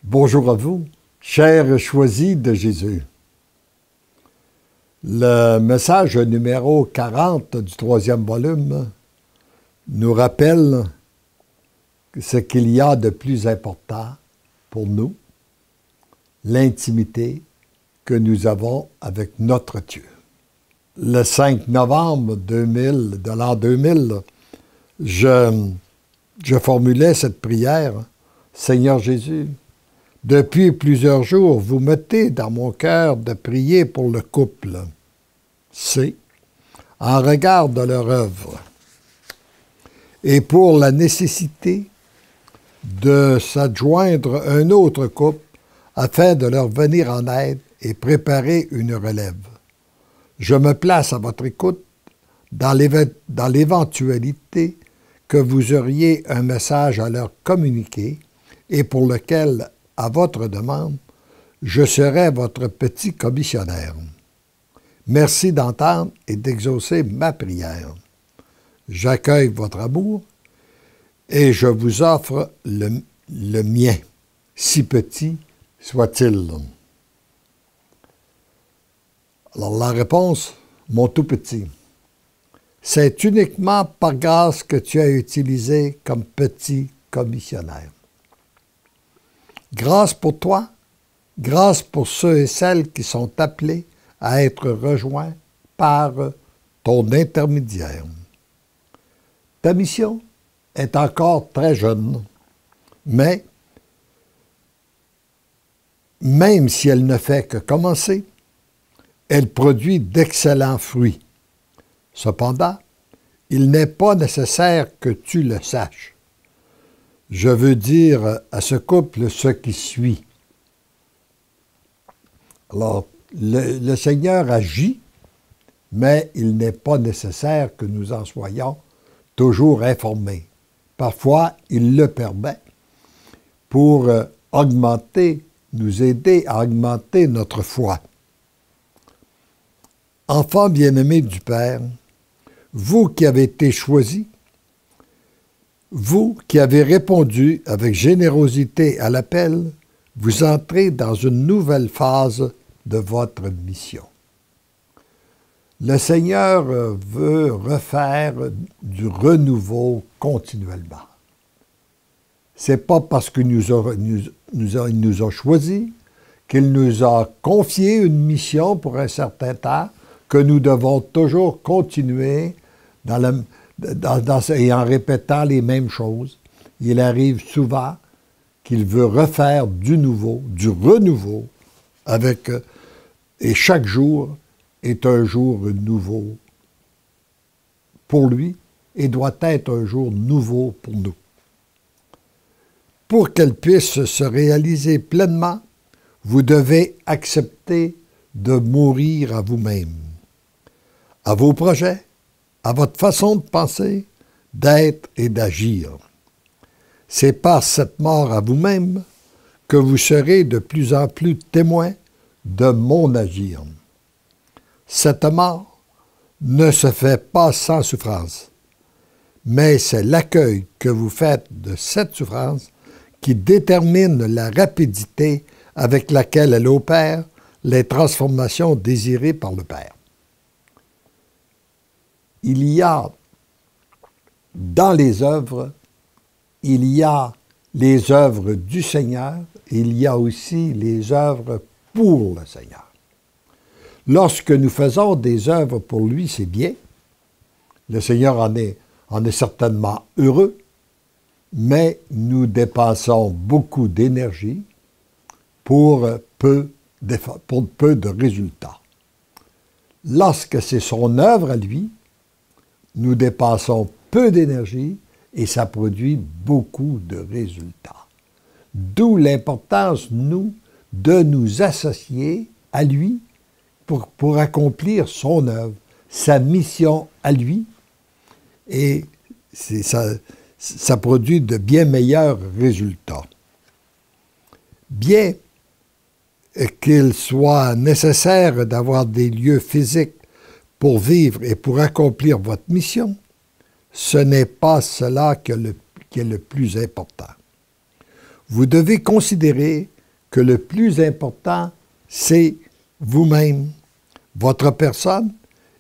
Bonjour à vous, chers choisis de Jésus. Le message numéro 40 du troisième volume nous rappelle ce qu'il y a de plus important pour nous, l'intimité que nous avons avec notre Dieu. Le 5 novembre de l'an 2000, je formulais cette prière. Seigneur Jésus, depuis plusieurs jours, vous mettez dans mon cœur de prier pour le couple. C'est, en regard de leur œuvre, et pour la nécessité de s'adjoindre un autre couple afin de leur venir en aide et préparer une relève. Je me place à votre écoute dans l'éventualité que vous auriez un message à leur communiquer et pour lequel, à votre demande, je serai votre petit commissionnaire. Merci d'entendre et d'exaucer ma prière. J'accueille votre amour et je vous offre le mien, si petit soit-il. Alors la réponse, mon tout petit, c'est uniquement par grâce que tu as utilisé comme petit commissionnaire. Grâce pour toi, grâce pour ceux et celles qui sont appelés à être rejoints par ton intermédiaire. Ta mission est encore très jeune, mais même si elle ne fait que commencer, elle produit d'excellents fruits. Cependant, il n'est pas nécessaire que tu le saches. Je veux dire à ce couple ce qui suit. Alors, le Seigneur agit, mais il n'est pas nécessaire que nous en soyons toujours informés. Parfois, il le permet pour nous aider à augmenter notre foi. Enfants bien-aimés du Père, vous qui avez été choisis, vous qui avez répondu avec générosité à l'appel, vous entrez dans une nouvelle phase de votre mission. Le Seigneur veut refaire du renouveau continuellement. C'est pas parce qu'il nous a choisis, qu'il nous a confié une mission pour un certain temps, que nous devons toujours continuer et en répétant les mêmes choses. Il arrive souvent qu'il veut refaire du renouveau, et chaque jour est un jour nouveau pour lui et doit être un jour nouveau pour nous. Pour qu'elle puisse se réaliser pleinement, vous devez accepter de mourir à vous-même, à vos projets, à votre façon de penser, d'être et d'agir. C'est par cette mort à vous-même que vous serez de plus en plus témoins de mon agir. Cette mort ne se fait pas sans souffrance, mais c'est l'accueil que vous faites de cette souffrance qui détermine la rapidité avec laquelle elle opère les transformations désirées par le Père. Il y a dans les œuvres, il y a les œuvres du Seigneur, il y a aussi les œuvres pour le Seigneur. Lorsque nous faisons des œuvres pour lui, c'est bien. Le Seigneur en est certainement heureux, mais nous dépensons beaucoup d'énergie pour peu de résultats. Lorsque c'est son œuvre à lui, nous dépensons peu d'énergie et ça produit beaucoup de résultats. D'où l'importance, de nous associer à lui pour accomplir son œuvre, sa mission à lui, et ça produit de bien meilleurs résultats. Bien qu'il soit nécessaire d'avoir des lieux physiques pour vivre et pour accomplir votre mission, ce n'est pas cela qui est le plus important. Vous devez considérer que le plus important, c'est vous-même, votre personne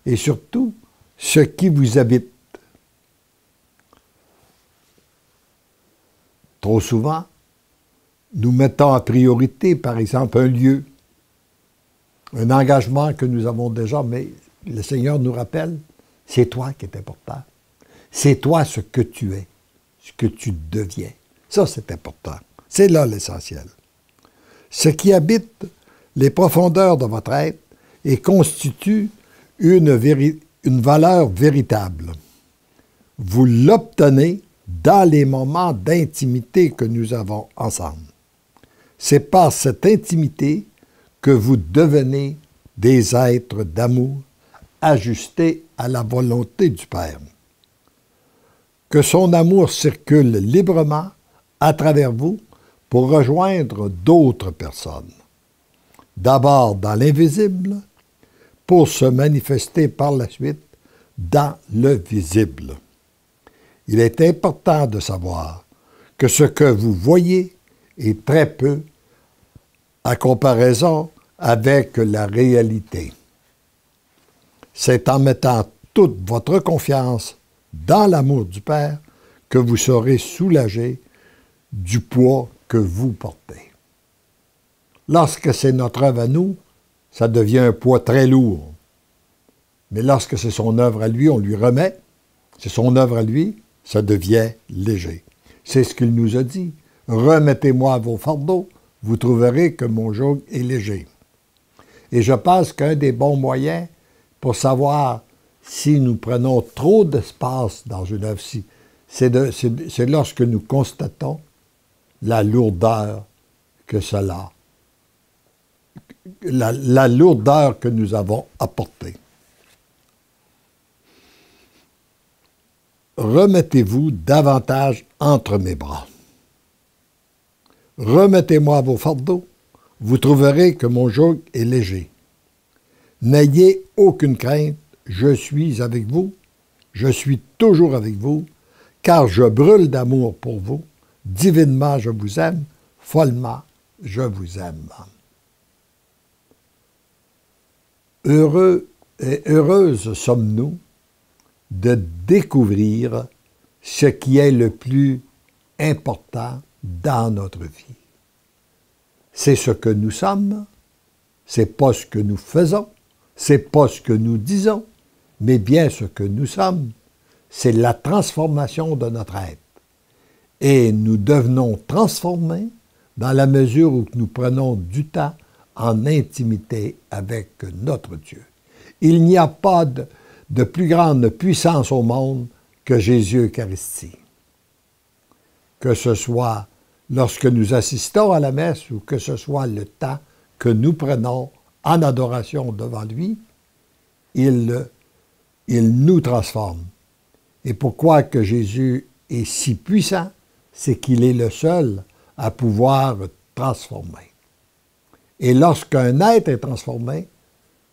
et surtout ce qui vous habite. Trop souvent, nous mettons en priorité, par exemple, un lieu, un engagement que nous avons déjà, mais le Seigneur nous rappelle, c'est toi qui est important. C'est toi ce que tu es, ce que tu deviens. Ça, c'est important. C'est là l'essentiel. Ce qui habite les profondeurs de votre être et constitue une valeur véritable. Vous l'obtenez dans les moments d'intimité que nous avons ensemble. C'est par cette intimité que vous devenez des êtres d'amour ajustés à la volonté du Père. Que son amour circule librement à travers vous pour rejoindre d'autres personnes. D'abord dans l'invisible, pour se manifester par la suite dans le visible. Il est important de savoir que ce que vous voyez est très peu à comparaison avec la réalité. C'est en mettant toute votre confiance dans l'amour du Père que vous serez soulagé du poids que vous portez. Lorsque c'est notre œuvre à nous, ça devient un poids très lourd. Mais lorsque c'est son œuvre à lui, on lui remet, c'est son œuvre à lui, ça devient léger. C'est ce qu'il nous a dit. Remettez-moi vos fardeaux, vous trouverez que mon joug est léger. Et je pense qu'un des bons moyens pour savoir si nous prenons trop d'espace dans une œuvre, c'est lorsque nous constatons la lourdeur que cela, la lourdeur que nous avons apportée. Remettez-vous davantage entre mes bras. Remettez-moi vos fardeaux, vous trouverez que mon joug est léger. N'ayez aucune crainte, je suis avec vous, je suis toujours avec vous, car je brûle d'amour pour vous, divinement je vous aime, follement je vous aime. Heureux et heureuses sommes-nous de découvrir ce qui est le plus important dans notre vie. C'est ce que nous sommes, c'est pas ce que nous faisons, c'est pas ce que nous disons, mais bien ce que nous sommes, c'est la transformation de notre être. Et nous devenons transformés dans la mesure où nous prenons du temps en intimité avec notre Dieu. Il n'y a pas de plus grande puissance au monde que Jésus-Eucharistie. Que ce soit lorsque nous assistons à la messe ou que ce soit le temps que nous prenons en adoration devant lui, il nous transforme. Et pourquoi que Jésus est si puissant? C'est qu'il est le seul à pouvoir transformer. Et lorsqu'un être est transformé,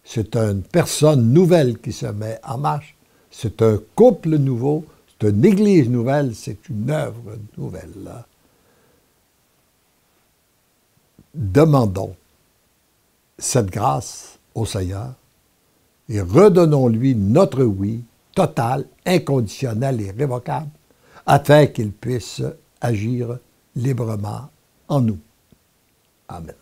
c'est une personne nouvelle qui se met en marche, c'est un couple nouveau, c'est une église nouvelle, c'est une œuvre nouvelle. Demandons cette grâce au Seigneur et redonnons-lui notre oui total, inconditionnel et irrévocable, afin qu'il puisse agir librement en nous. Amen.